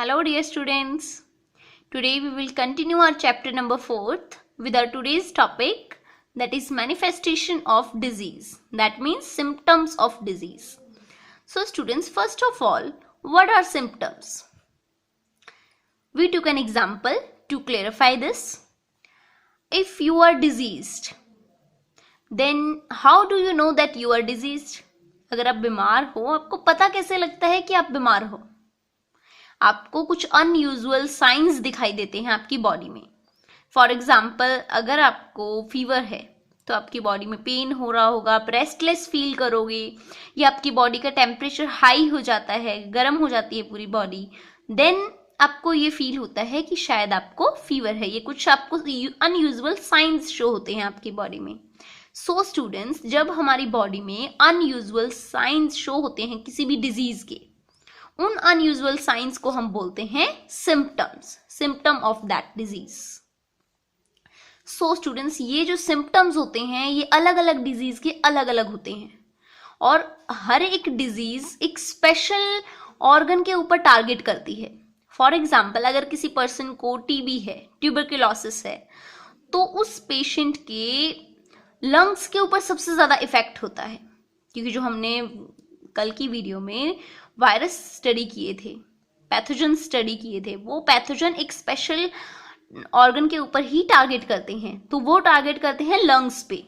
Hello dear students. Today we will continue our chapter number 4th with our today's topic, that is manifestation of disease. That means symptoms of disease. So students, first of all, what are symptoms? We took an example to clarify this. If you are diseased, then how do you know that you are diseased? अगर आप बीमार हो, आपको पता कैसे लगता है कि आप बीमार हो? आपको कुछ अनयूजुअल साइंस दिखाई देते हैं आपकी बॉडी में. फॉर एग्जाम्पल, अगर आपको फीवर है तो आपकी बॉडी में पेन हो रहा होगा, आप रेस्टलेस फील करोगे, या आपकी बॉडी का टेम्परेचर हाई हो जाता है, गर्म हो जाती है पूरी बॉडी, देन आपको ये फील होता है कि शायद आपको फीवर है. ये कुछ आपको अनयूजुअल साइंस शो होते हैं आपकी बॉडी में. सो स्टूडेंट्स, जब हमारी बॉडी में अनयूजुअल साइंस शो होते हैं किसी भी डिजीज के, उन अनयूजुअल साइंस को हम बोलते हैं symptoms, symptom of that disease. So students, ये जो सिम्टम्स होते हैं ये अलग अलग डिजीज के अलग अलग होते हैं, और हर एक डिजीज एक स्पेशल ऑर्गन के ऊपर टारगेट करती है. फॉर एग्जाम्पल, अगर किसी पर्सन को टीबी है, ट्यूबरकुलोसिस है, तो उस पेशेंट के लंग्स के ऊपर सबसे ज्यादा इफेक्ट होता है, क्योंकि जो हमने कल की वीडियो में वायरस स्टडी किए थे, पैथोजन स्टडी किए थे, वो पैथोजन एक स्पेशल ऑर्गन के ऊपर ही टारगेट करते हैं. तो वो टारगेट करते हैं लंग्स पे,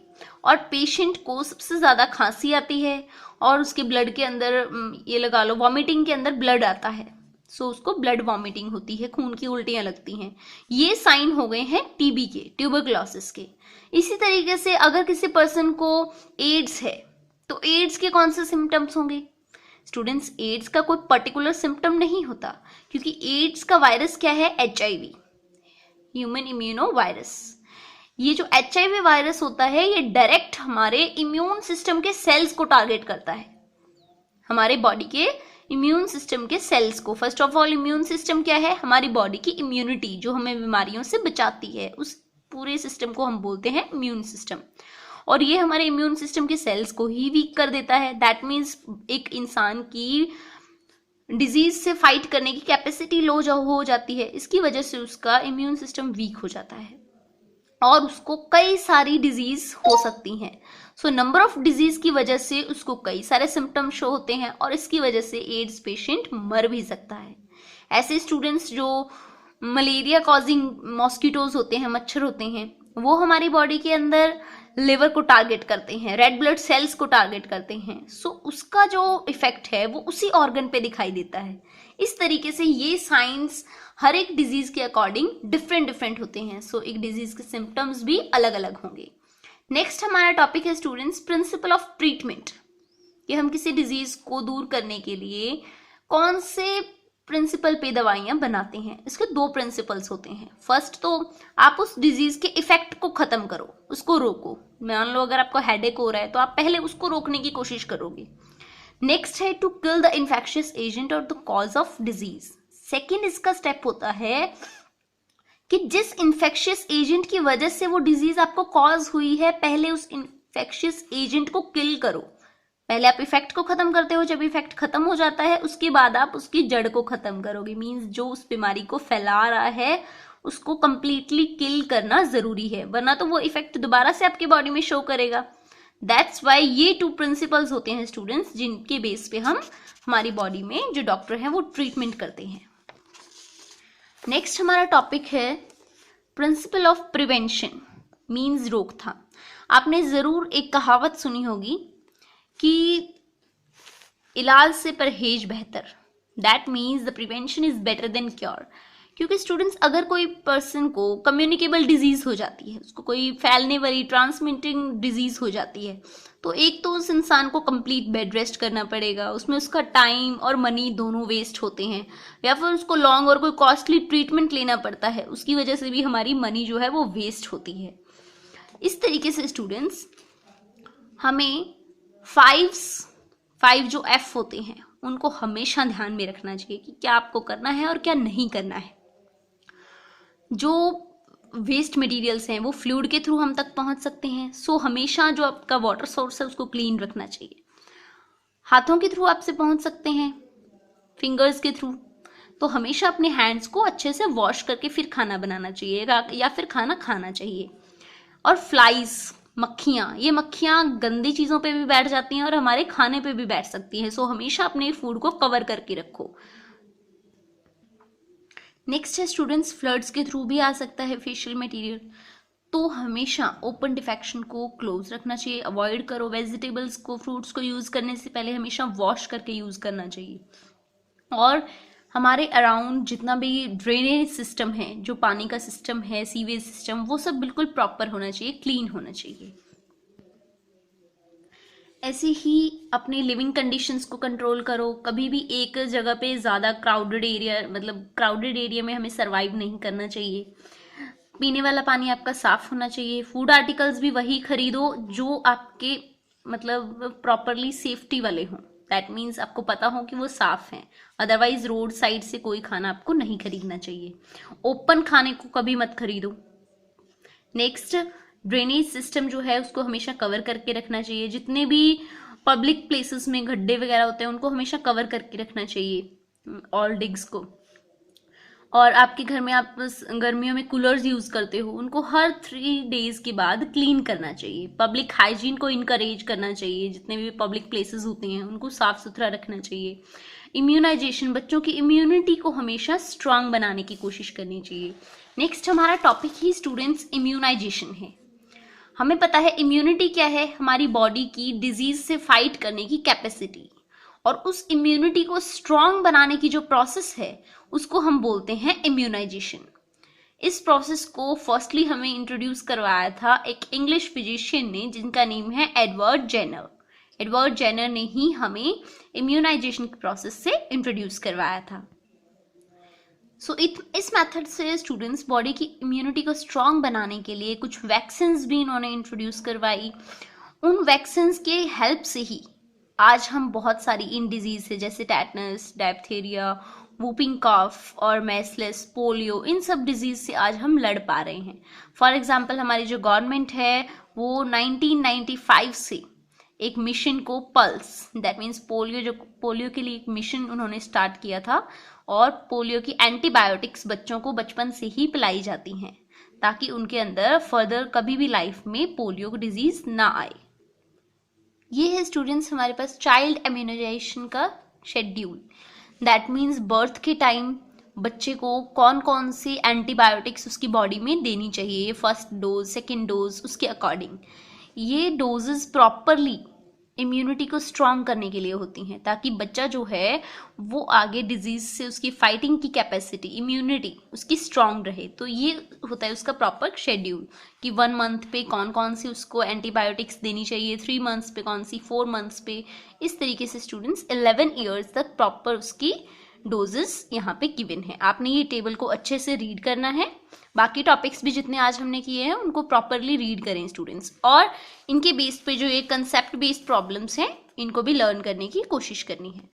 और पेशेंट को सबसे ज़्यादा खांसी आती है और उसके ब्लड के अंदर, ये लगा लो वॉमिटिंग के अंदर ब्लड आता है, सो उसको ब्लड वॉमिटिंग होती है, खून की उल्टियाँ लगती हैं. ये साइन हो गए हैं टीबी के, ट्यूबरकुलोसिस के. इसी तरीके से अगर किसी पर्सन को एड्स है तो एड्स के कौन से सिम्टम्स होंगे? स्टूडेंट्स, एड्स का कोई पर्टिकुलर सिम्टम नहीं होता, क्योंकि एड्स का वायरस क्या है? HIV, human immuno virus. ये जो HIV वायरस होता है ये डायरेक्ट हमारे इम्यून सिस्टम के सेल्स को टारगेट करता है, हमारे बॉडी के इम्यून सिस्टम के सेल्स को. First of all, immune system क्या है? हमारी बॉडी की इम्यूनिटी जो हमें बीमारियों से बचाती है, उस पूरे सिस्टम को हम बोलते हैं इम्यून सिस्टम. और ये हमारे इम्यून सिस्टम के सेल्स को ही वीक कर देता है. दैट मीन्स एक इंसान की डिजीज से फाइट करने की कैपेसिटी लो हो जाती है. इसकी वजह से उसका इम्यून सिस्टम वीक हो जाता है और उसको कई सारी डिजीज हो सकती हैं. सो नंबर ऑफ डिजीज की वजह से उसको कई सारे सिम्टम शो होते हैं, और इसकी वजह से एड्स पेशेंट मर भी सकता है. ऐसे स्टूडेंट्स जो मलेरिया कॉजिंग मॉस्किटोज होते हैं, मच्छर होते हैं, वो हमारी बॉडी के अंदर लिवर को टारगेट करते हैं, रेड ब्लड सेल्स को टारगेट करते हैं. सो उसका जो इफेक्ट है वो उसी ऑर्गन पे दिखाई देता है. इस तरीके से ये साइंस हर एक डिजीज के अकॉर्डिंग डिफरेंट डिफरेंट होते हैं. सो एक डिजीज के सिम्टम्स भी अलग अलग होंगे. नेक्स्ट हमारा टॉपिक है स्टूडेंट्स, प्रिंसिपल ऑफ ट्रीटमेंट. कि हम किसी डिजीज को दूर करने के लिए कौन से प्रिंसिपल पे दवाइयां बनाते हैं. इसके दो प्रिंसिपल्स होते हैं. फर्स्ट तो आप उस डिजीज के इफेक्ट को खत्म करो, उसको रोको. मान लो अगर आपको हेडेक हो रहा है तो आप पहले उसको रोकने की कोशिश करोगे. नेक्स्ट है to kill the infectious agent और the cause of disease. Second इसका स्टेप होता है कि जिस इन्फेक्शियस एजेंट की वजह से वो डिजीज आपको कॉज हुई है, पहले उस इन्फेक्शियस एजेंट को किल करो. पहले आप इफेक्ट को खत्म करते हो, जब इफेक्ट खत्म हो जाता है उसके बाद आप उसकी जड़ को खत्म करोगे. मींस जो उस बीमारी को फैला रहा है उसको कंप्लीटली किल करना जरूरी है, वरना तो वो इफेक्ट दोबारा से आपकी बॉडी में शो करेगा. दैट्स वाई ये 2 प्रिंसिपल्स होते हैं स्टूडेंट्स, जिनके बेस पे हम हमारी बॉडी में जो डॉक्टर हैं वो ट्रीटमेंट करते हैं. नेक्स्ट हमारा टॉपिक है प्रिंसिपल ऑफ प्रिवेंशन, मीन्स रोकथाम. आपने जरूर एक कहावत सुनी होगी कि इलाज से परहेज बेहतर. That means the prevention is better than cure. क्योंकि स्टूडेंट्स, अगर कोई पर्सन को कम्युनिकेबल डिजीज हो जाती है, उसको कोई फैलने वाली ट्रांसमिटिंग डिजीज हो जाती है, तो एक तो उस इंसान को कंप्लीट बेड रेस्ट करना पड़ेगा, उसमें उसका टाइम और मनी दोनों वेस्ट होते हैं, या फिर उसको लॉन्ग और कोई कॉस्टली ट्रीटमेंट लेना पड़ता है, उसकी वजह से भी हमारी मनी जो है वो वेस्ट होती है. इस तरीके से स्टूडेंट्स, हमें 5 जो F होते हैं उनको हमेशा ध्यान में रखना चाहिए कि क्या आपको करना है और क्या नहीं करना है. जो वेस्ट मटेरियल्स हैं वो फ्लूइड के थ्रू हम तक पहुंच सकते हैं. सो हमेशा जो आपका वाटर सोर्स है उसको क्लीन रखना चाहिए. हाथों के थ्रू आपसे पहुंच सकते हैं, फिंगर्स के थ्रू. तो हमेशा अपने हैंड्स को अच्छे से वॉश करके फिर खाना बनाना चाहिए या फिर खाना खाना चाहिए। और फ्लाइज, मक्खियाँ, ये मक्खियाँ गंदी चीज़ों पे भी बैठ जाती हैं और हमारे खाने पे भी बैठ सकती हैं, सो हमेशा अपने फूड को कवर करके रखो। नेक्स्ट है स्टूडेंट्स, फ्लड्स के थ्रू भी आ सकता है फेशियल मटेरियल, तो हमेशा ओपन डिफेक्शन को क्लोज रखना चाहिए, अवॉइड करो। वेजिटेबल्स को, फ्रूट्स को यूज़ करने से पहले हमेशा वॉश करके यूज़ करना चाहिए। और हमारे अराउंड जितना भी ड्रेनेज सिस्टम है, जो पानी का सिस्टम है, सीवेज सिस्टम, वो सब बिल्कुल प्रॉपर होना चाहिए, क्लीन होना चाहिए। ऐसे ही अपने लिविंग कंडीशंस को कंट्रोल करो। कभी भी एक जगह पे ज़्यादा क्राउडेड एरिया, मतलब क्राउडेड एरिया में हमें सरवाइव नहीं करना चाहिए। पीने वाला पानी आपका साफ होना चाहिए। फूड आर्टिकल्स भी वही खरीदो जो आपके मतलब प्रॉपरली सेफ्टी वाले हों, दैट मीन्स आपको पता हो कि वो साफ हैं। अदरवाइज रोड साइड से कोई खाना आपको नहीं खरीदना चाहिए। ओपन खाने को कभी मत खरीदो। नेक्स्ट, ड्रेनेज सिस्टम जो है उसको हमेशा कवर करके रखना चाहिए। जितने भी पब्लिक प्लेसेस में गड्ढे वगैरह होते हैं उनको हमेशा कवर करके रखना चाहिए, ऑल डिग्स को। और आपके घर में आप गर्मियों में कूलर्स यूज़ करते हो, उनको हर 3 डेज के बाद क्लीन करना चाहिए। पब्लिक हाइजीन को इनकरेज करना चाहिए। जितने भी पब्लिक प्लेसेस होते हैं उनको साफ सुथरा रखना चाहिए। इम्यूनाइजेशन, बच्चों की इम्यूनिटी को हमेशा स्ट्रांग बनाने की कोशिश करनी चाहिए। नेक्स्ट हमारा टॉपिक ही स्टूडेंट्स इम्यूनाइजेशन है। हमें पता है इम्यूनिटी क्या है, हमारी बॉडी की डिजीज से फाइट करने की कैपेसिटी, और उस इम्यूनिटी को स्ट्रांग बनाने की जो प्रोसेस है उसको हम बोलते हैं इम्यूनाइजेशन। इस प्रोसेस को फर्स्टली हमें इंट्रोड्यूस करवाया था एक इंग्लिश फिजिशियन ने जिनका नेम है एडवर्ड जेनर। एडवर्ड जेनर ने ही हमें इम्यूनाइजेशन की प्रोसेस से इंट्रोड्यूस करवाया था। सो इस मेथड से स्टूडेंट्स बॉडी की इम्यूनिटी को स्ट्रांग बनाने के लिए कुछ वैक्सीन्स भी इन्होंने इंट्रोड्यूस करवाई। उन वैक्सीन्स के हेल्प से ही आज हम बहुत सारी इन डिजीज से, जैसे टेटनस, डायप्थेरिया, वूपिंग कॉफ और मेसलेस, पोलियो, इन सब डिजीज से आज हम लड़ पा रहे हैं। फॉर एग्जांपल हमारी जो गवर्नमेंट है वो 1995 से एक मिशन को पल्स, दैट मीन्स पोलियो के लिए एक मिशन उन्होंने स्टार्ट किया था, और पोलियो की एंटीबायोटिक्स बच्चों को बचपन से ही पिलाई जाती हैं ताकि उनके अंदर फर्दर कभी भी लाइफ में पोलियो डिजीज ना आए। ये है स्टूडेंट्स हमारे पास चाइल्ड इम्यूनाइजेशन का शेड्यूल। दैट मीन्स बर्थ के टाइम बच्चे को कौन कौन सी एंटीबायोटिक्स उसकी बॉडी में देनी चाहिए, फर्स्ट डोज, सेकेंड डोज, उसके अकॉर्डिंग। ये डोजेस प्रॉपरली इम्यूनिटी को स्ट्रांग करने के लिए होती हैं ताकि बच्चा जो है वो आगे डिजीज से उसकी फाइटिंग की कैपेसिटी, इम्यूनिटी उसकी स्ट्रांग रहे। तो ये होता है उसका प्रॉपर शेड्यूल कि 1 मंथ पे कौन कौन सी उसको एंटीबायोटिक्स देनी चाहिए, 3 मंथ्स पे कौन सी, 4 मंथ्स पे। इस तरीके से स्टूडेंट्स 11 ईयर्स तक प्रॉपर उसकी डोजेस यहाँ पे गिवन है। आपने ये टेबल को अच्छे से रीड करना है। बाकी टॉपिक्स भी जितने आज हमने किए हैं उनको प्रॉपरली रीड करें स्टूडेंट्स, और इनके बेस पे जो ये कंसेप्ट बेस्ड प्रॉब्लम्स हैं इनको भी लर्न करने की कोशिश करनी है।